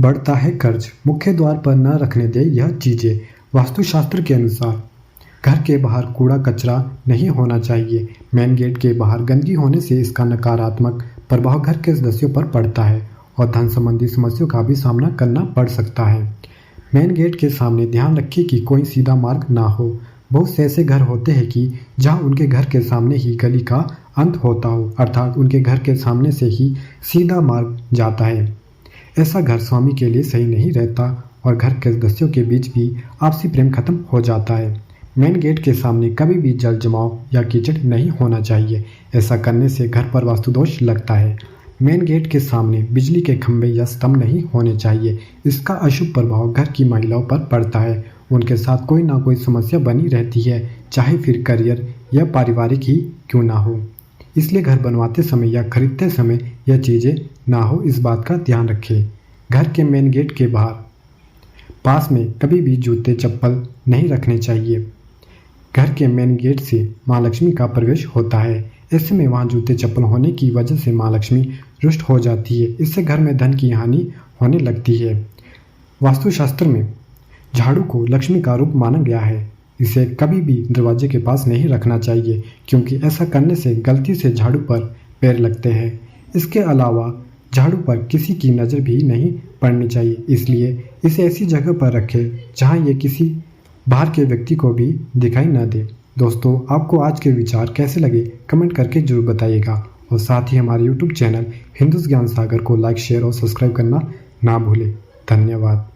बढ़ता है कर्ज, मुख्य द्वार पर न रखने दे यह चीजें। वास्तुशास्त्र के अनुसार घर के बाहर कूड़ा कचरा नहीं होना चाहिए। मेन गेट के बाहर गंदगी होने से इसका नकारात्मक प्रभाव घर के सदस्यों पर पड़ता है और धन संबंधी समस्याओं का भी सामना करना पड़ सकता है। मेन गेट के सामने ध्यान रखिए कि कोई सीधा मार्ग ना हो। बहुत से ऐसे घर होते हैं कि जहां उनके घर के सामने ही गली का अंत होता हो, अर्थात उनके घर के सामने से ही सीधा मार्ग जाता है। ऐसा घर स्वामी के लिए सही नहीं रहता और घर के सदस्यों के बीच भी आपसी प्रेम खत्म हो जाता है। मेन गेट के सामने कभी भी जल जमाव या कीचड़ नहीं होना चाहिए। ऐसा करने से घर पर वास्तुदोष लगता है। मेन गेट के सामने बिजली के खंभे या स्तंभ नहीं होने चाहिए। इसका अशुभ प्रभाव घर की महिलाओं पर पड़ता है। उनके साथ कोई ना कोई समस्या बनी रहती है, चाहे फिर करियर या पारिवारिक ही क्यों ना हो। इसलिए घर बनवाते समय या खरीदते समय यह चीज़ें ना हो, इस बात का ध्यान रखें। घर के मेन गेट के बाहर पास में कभी भी जूते चप्पल नहीं रखने चाहिए। घर के मेन गेट से माँ लक्ष्मी का प्रवेश होता है। ऐसे में वहाँ जूते चप्पल होने की वजह से माँ लक्ष्मी रुष्ट हो जाती है। इससे घर में धन की हानि होने लगती है। वास्तुशास्त्र में झाड़ू को लक्ष्मी का रूप माना गया है। इसे कभी भी दरवाजे के पास नहीं रखना चाहिए, क्योंकि ऐसा करने से गलती से झाड़ू पर पैर लगते हैं। इसके अलावा झाड़ू पर किसी की नज़र भी नहीं पड़नी चाहिए, इसलिए इसे ऐसी जगह पर रखें जहां ये किसी बाहर के व्यक्ति को भी दिखाई न दे। दोस्तों, आपको आज के विचार कैसे लगे कमेंट करके जरूर बताइएगा और साथ ही हमारे यूट्यूब चैनल हिंदू ज्ञान सागर को लाइक, शेयर और सब्सक्राइब करना ना भूलें। धन्यवाद।